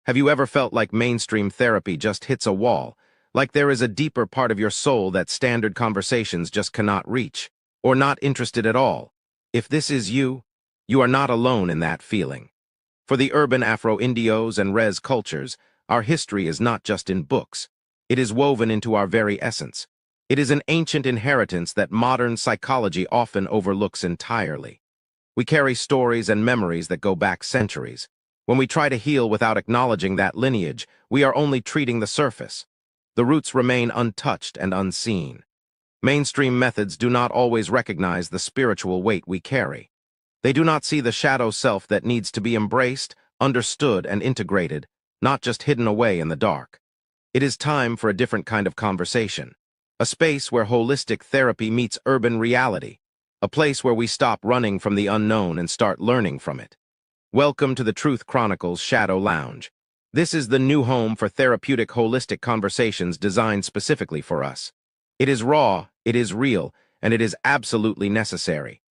Have you ever felt like mainstream therapy just hits a wall, like there is a deeper part of your soul that standard conversations just cannot reach, or not interested at all? If this is you, you are not alone in that feeling. For the urban Afro-Indios and Res cultures, our history is not just in books. It is woven into our very essence. It is an ancient inheritance that modern psychology often overlooks entirely. We carry stories and memories that go back centuries. When we try to heal without acknowledging that lineage, we are only treating the surface. The roots remain untouched and unseen. Mainstream methods do not always recognize the spiritual weight we carry. They do not see the shadow self that needs to be embraced, understood, and integrated, not just hidden away in the dark. It is time for a different kind of conversation. A space where holistic therapy meets urban reality. A place where we stop running from the unknown and start learning from it. Welcome to the Truth Chronicles Shadow Lounge. This is the new home for therapeutic holistic conversations designed specifically for us. It is raw, it is real, and it is absolutely necessary.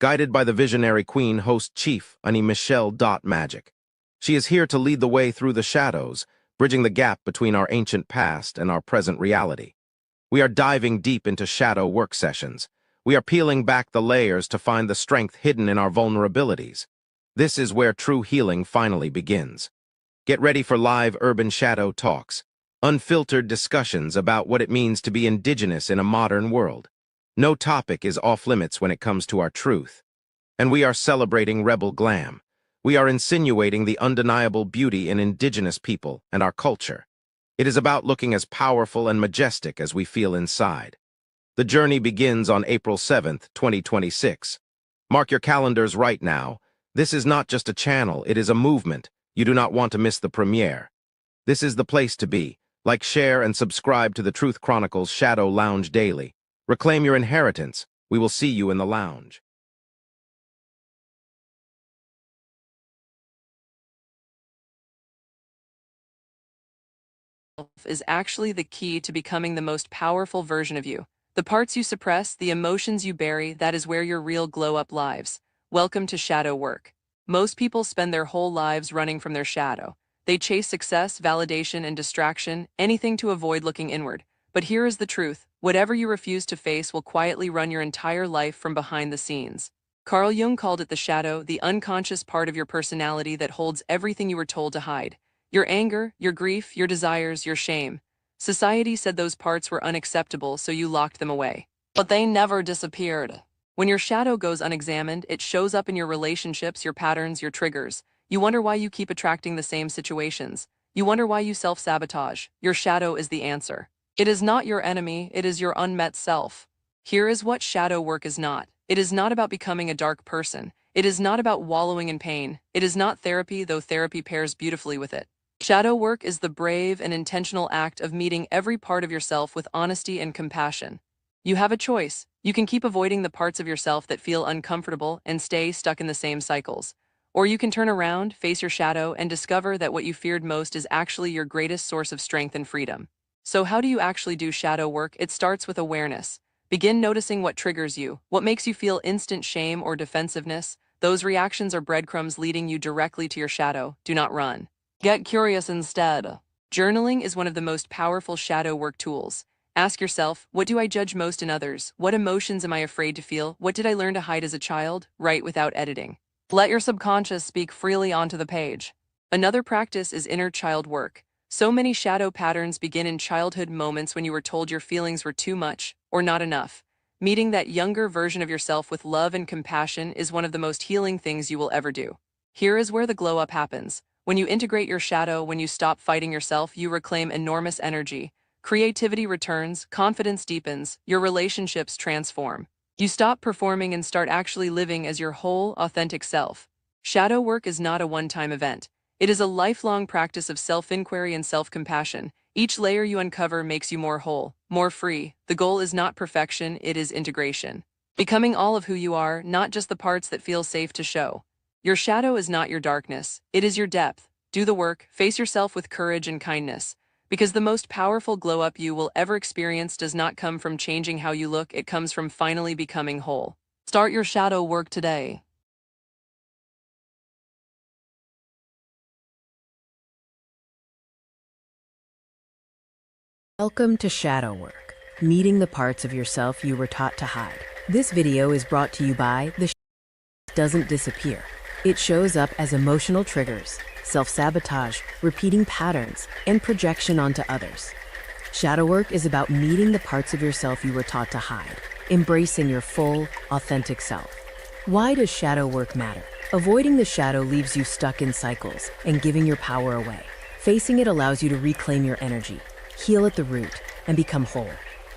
Guided by the visionary queen host chief, Annie Michelle Magic. She is here to lead the way through the shadows, bridging the gap between our ancient past and our present reality. We are diving deep into shadow work sessions. We are peeling back the layers to find the strength hidden in our vulnerabilities. This is where true healing finally begins. Get ready for live urban shadow talks, unfiltered discussions about what it means to be indigenous in a modern world. No topic is off-limits when it comes to our truth. And we are celebrating rebel glam. We are insinuating the undeniable beauty in indigenous people and our culture. It is about looking as powerful and majestic as we feel inside. The journey begins on April 7th, 2026. Mark your calendars right now. This is not just a channel, it is a movement. You do not want to miss the premiere. This is the place to be. Like, share, and subscribe to the Truth Chronicles Shadow Lounge daily. Reclaim your inheritance. We will see you in the lounge. Is actually the key to becoming the most powerful version of you. The parts you suppress, the emotions you bury, that is where your real glow-up lives. Welcome to shadow work. Most people spend their whole lives running from their shadow. They chase success, validation, and distraction, anything to avoid looking inward. But here is the truth. Whatever you refuse to face will quietly run your entire life from behind the scenes. Carl Jung called it the shadow, the unconscious part of your personality that holds everything you were told to hide. Your anger, your grief, your desires, your shame. Society said those parts were unacceptable, so you locked them away. But they never disappeared. When your shadow goes unexamined, it shows up in your relationships, your patterns, your triggers. You wonder why you keep attracting the same situations. You wonder why you self-sabotage. Your shadow is the answer. It is not your enemy, it is your unmet self. Here is what shadow work is not. It is not about becoming a dark person. It is not about wallowing in pain. It is not therapy, though therapy pairs beautifully with it. Shadow work is the brave and intentional act of meeting every part of yourself with honesty and compassion. You have a choice. You can keep avoiding the parts of yourself that feel uncomfortable and stay stuck in the same cycles. Or you can turn around, face your shadow, and discover that what you feared most is actually your greatest source of strength and freedom. So how do you actually do shadow work? It starts with awareness. Begin noticing what triggers you, what makes you feel instant shame or defensiveness. Those reactions are breadcrumbs leading you directly to your shadow. Do not run. Get curious instead. Journaling is one of the most powerful shadow work tools. Ask yourself, what do I judge most in others? What emotions am I afraid to feel? What did I learn to hide as a child? Write without editing. Let your subconscious speak freely onto the page. Another practice is inner child work. So many shadow patterns begin in childhood moments when you were told your feelings were too much or not enough. Meeting that younger version of yourself with love and compassion is one of the most healing things you will ever do. Here is where the glow up happens. When you integrate your shadow, when you stop fighting yourself, you reclaim enormous energy. Creativity returns, confidence deepens, your relationships transform. You stop performing and start actually living as your whole, authentic self. Shadow work is not a one-time event. It is a lifelong practice of self-inquiry and self-compassion. Each layer you uncover makes you more whole, more free. The goal is not perfection, it is integration. Becoming all of who you are, not just the parts that feel safe to show. Your shadow is not your darkness, it is your depth. Do the work, face yourself with courage and kindness. Because the most powerful glow-up you will ever experience does not come from changing how you look, it comes from finally becoming whole. Start your shadow work today. Welcome to Shadow Work, meeting the parts of yourself you were taught to hide. This video is brought to you by the doesn't disappear. It shows up as emotional triggers, self-sabotage, repeating patterns, and projection onto others. Shadow work is about meeting the parts of yourself you were taught to hide, embracing your full, authentic self. Why does shadow work matter? Avoiding the shadow leaves you stuck in cycles and giving your power away. Facing it allows you to reclaim your energy, heal at the root, and become whole.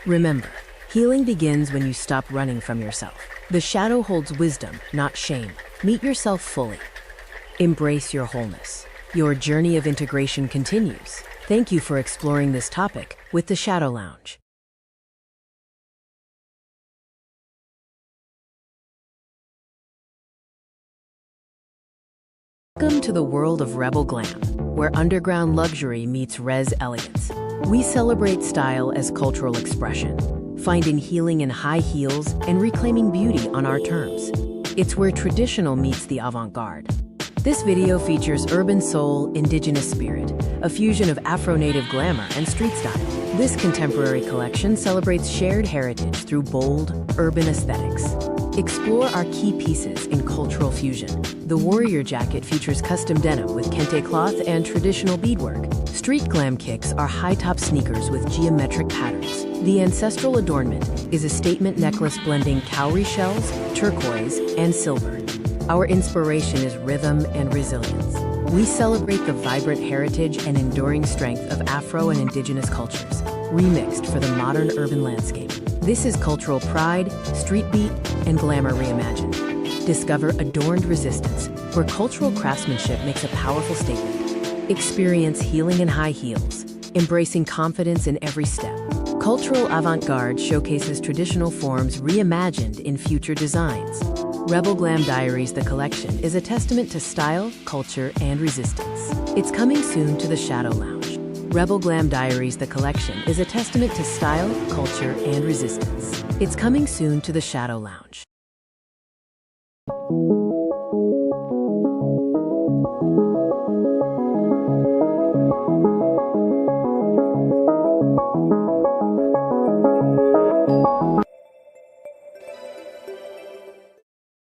Remember, healing begins when you stop running from yourself. The shadow holds wisdom, not shame. Meet yourself fully. Embrace your wholeness. Your journey of integration continues. Thank you for exploring this topic with the Shadow Lounge. Welcome to the world of Rebel Glam, where underground luxury meets res elegance. We celebrate style as cultural expression, finding healing in high heels and reclaiming beauty on our terms. It's where traditional meets the avant-garde. This video features urban soul, indigenous spirit, a fusion of Afro-native glamour and street style. This contemporary collection celebrates shared heritage through bold, urban aesthetics. Explore our key pieces in cultural fusion. The warrior jacket features custom denim with kente cloth and traditional beadwork. Street glam kicks are high-top sneakers with geometric patterns. The ancestral adornment is a statement necklace blending cowrie shells, turquoise, and silver. Our inspiration is rhythm and resilience. We celebrate the vibrant heritage and enduring strength of Afro and indigenous cultures, remixed for the modern urban landscape. This is cultural pride, street beat, and glamour reimagined. Discover Adorned Resistance, where cultural craftsmanship makes a powerful statement. Experience healing in high heels, embracing confidence in every step. Cultural avant-garde showcases traditional forms reimagined in future designs. Rebel Glam Diaries, the collection, is a testament to style, culture, and resistance. It's coming soon to the Shadow Lounge. Rebel Glam Diaries, the collection, is a testament to style, culture, and resistance. It's coming soon to the Shadow Lounge.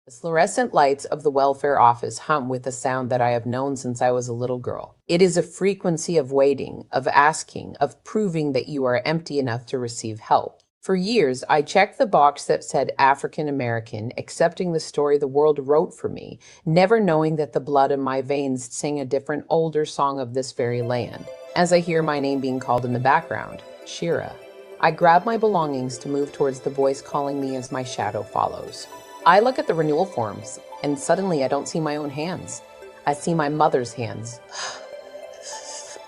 The fluorescent lights of the welfare office hum with a sound that I have known since I was a little girl. It is a frequency of waiting, of asking, of proving that you are empty enough to receive help. For years, I checked the box that said African American, accepting the story the world wrote for me, never knowing that the blood in my veins sang a different, older song of this very land. As I hear my name being called in the background, Shira, I grab my belongings to move towards the voice calling me as my shadow follows. I look at the renewal forms, and suddenly I don't see my own hands. I see my mother's hands.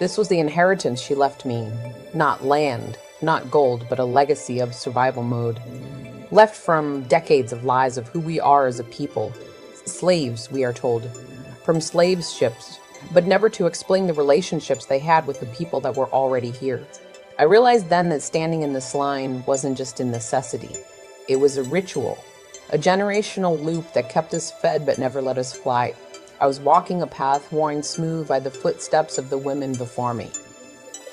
This was the inheritance she left me. Not land, not gold, but a legacy of survival mode. Left from decades of lies of who we are as a people. Slaves, we are told. From slave ships, but never to explain the relationships they had with the people that were already here. I realized then that standing in this line wasn't just a necessity. It was a ritual. A generational loop that kept us fed but never let us fly. I was walking a path worn smooth by the footsteps of the women before me.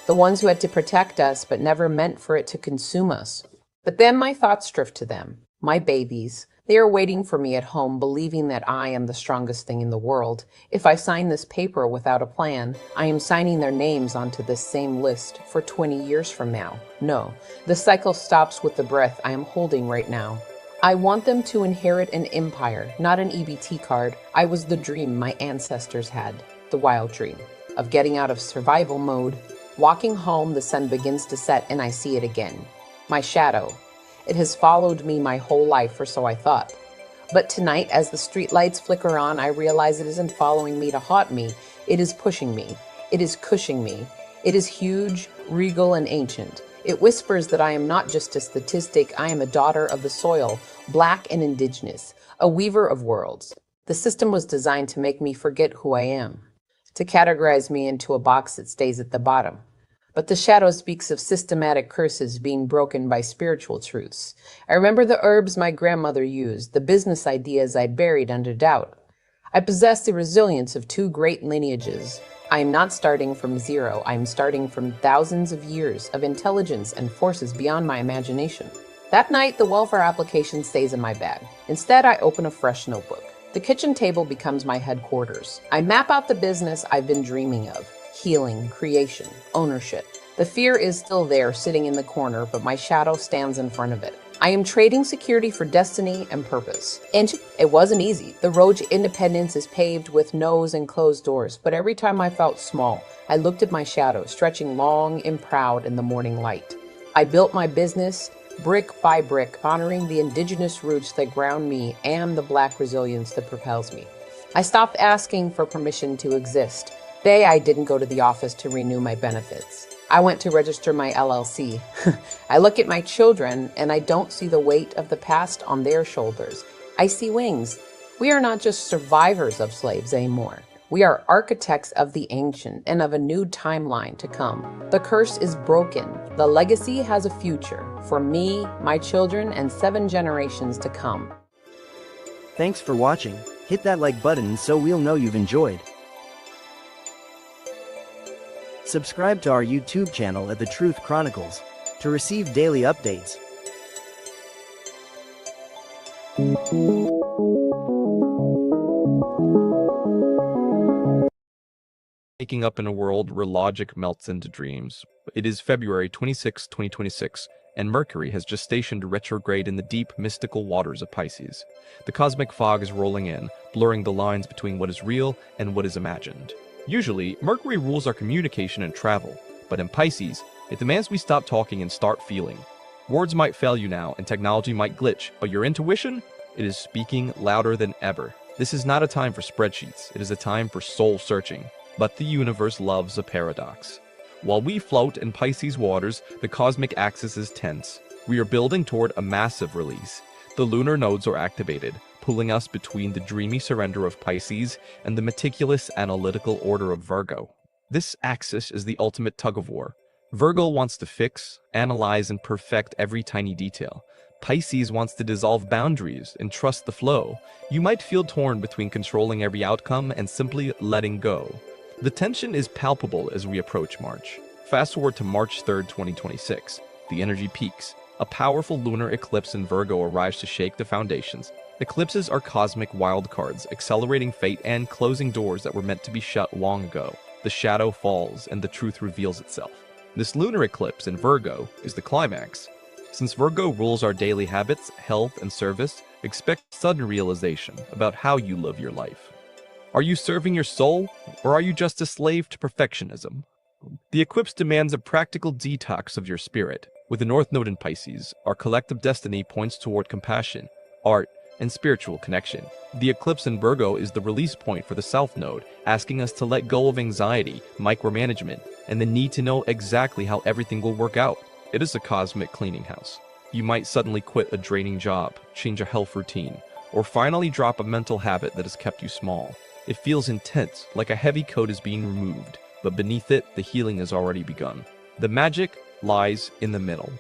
The ones who had to protect us but never meant for it to consume us. But then my thoughts drift to them, my babies. They are waiting for me at home, believing that I am the strongest thing in the world. If I sign this paper without a plan, I am signing their names onto this same list for 20 years from now. No, the cycle stops with the breath I am holding right now. I want them to inherit an empire, not an EBT card. I was the dream my ancestors had, the wild dream, of getting out of survival mode. Walking home, the sun begins to set and I see it again. My shadow. It has followed me my whole life, or so I thought. But tonight, as the streetlights flicker on, I realize it isn't following me to haunt me. It is pushing me. It is cushioning me. It is huge, regal, and ancient. It whispers that I am not just a statistic, I am a daughter of the soil, black and indigenous, a weaver of worlds. The system was designed to make me forget who I am, to categorize me into a box that stays at the bottom. But the shadow speaks of systematic curses being broken by spiritual truths. I remember the herbs my grandmother used, the business ideas I'd buried under doubt. I possess the resilience of two great lineages. I am not starting from zero. I am starting from thousands of years of intelligence and forces beyond my imagination. That night, the welfare application stays in my bag. Instead, I open a fresh notebook. The kitchen table becomes my headquarters. I map out the business I've been dreaming of: healing, creation, ownership. The fear is still there, sitting in the corner, but my shadow stands in front of it. I am trading security for destiny and purpose. And it wasn't easy. The road to independence is paved with no's and closed doors, but every time I felt small, I looked at my shadow, stretching long and proud in the morning light. I built my business brick by brick, honoring the indigenous roots that ground me and the Black resilience that propels me. I stopped asking for permission to exist. Today, I didn't go to the office to renew my benefits. I went to register my LLC. I look at my children and I don't see the weight of the past on their shoulders. I see wings. We are not just survivors of slaves anymore. We are architects of the ancient and of a new timeline to come. The curse is broken. The legacy has a future for me, my children, and 7 generations to come. Thanks for watching. Hit that like button so we'll know you've enjoyed. Subscribe to our YouTube channel at the Truth Chronicles to receive daily updates. Waking up in a world where logic melts into dreams. It is February 26, 2026, and Mercury has just stationed retrograde in the deep, mystical waters of Pisces. The cosmic fog is rolling in, blurring the lines between what is real and what is imagined. Usually, Mercury rules our communication and travel, but in Pisces, it demands we stop talking and start feeling. Words might fail you now, and technology might glitch, but your intuition? It is speaking louder than ever. This is not a time for spreadsheets, it is a time for soul searching. But the universe loves a paradox. While we float in Pisces waters, the cosmic axis is tense. We are building toward a massive release. The lunar nodes are activated, pulling us between the dreamy surrender of Pisces and the meticulous analytical order of Virgo. This axis is the ultimate tug-of-war. Virgo wants to fix, analyze, and perfect every tiny detail. Pisces wants to dissolve boundaries and trust the flow. You might feel torn between controlling every outcome and simply letting go. The tension is palpable as we approach March. Fast forward to March 3rd, 2026. The energy peaks. A powerful lunar eclipse in Virgo arrives to shake the foundations. Eclipses are cosmic wildcards, accelerating fate and closing doors that were meant to be shut long ago. The shadow falls and the truth reveals itself. This lunar eclipse in Virgo is the climax. Since Virgo rules our daily habits, health, and service, expect sudden realization about how you live your life. Are you serving your soul, or are you just a slave to perfectionism? The eclipse demands a practical detox of your spirit. With the North Node in Pisces, our collective destiny points toward compassion, art, and spiritual connection. The eclipse in Virgo is the release point for the South Node, asking us to let go of anxiety, micromanagement, and the need to know exactly how everything will work out. It is a cosmic cleaning house. You might suddenly quit a draining job, change a health routine, or finally drop a mental habit that has kept you small. It feels intense, like a heavy coat is being removed, but beneath it, the healing has already begun. The magic lies in the middle.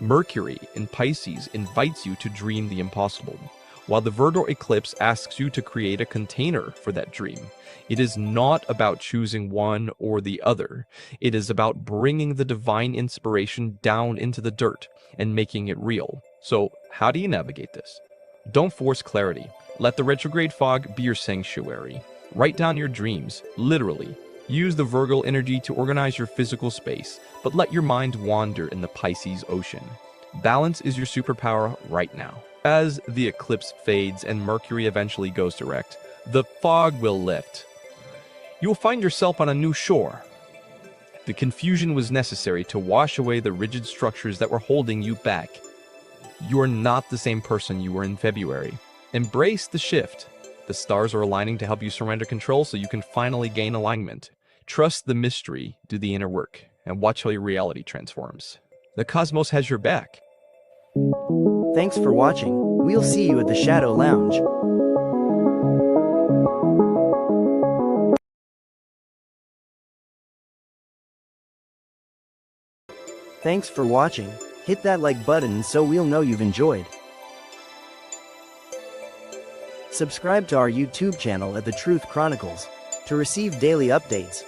Mercury in Pisces invites you to dream the impossible, while the Virgo eclipse asks you to create a container for that dream. It is not about choosing one or the other. It is about bringing the divine inspiration down into the dirt and making it real. So, how do you navigate this? Don't force clarity. Let the retrograde fog be your sanctuary. Write down your dreams, literally. Use the Virgo energy to organize your physical space, but let your mind wander in the Pisces ocean. Balance is your superpower right now. As the eclipse fades and Mercury eventually goes direct, the fog will lift. You will find yourself on a new shore. The confusion was necessary to wash away the rigid structures that were holding you back. You are not the same person you were in February. Embrace the shift. The stars are aligning to help you surrender control so you can finally gain alignment. Trust the mystery, do the inner work, and watch how your reality transforms. The cosmos has your back. Thanks for watching. We'll see you at the Shadow Lounge. Thanks for watching. Hit that like button so we'll know you've enjoyed. Subscribe to our YouTube channel at the Truth Chronicles to receive daily updates.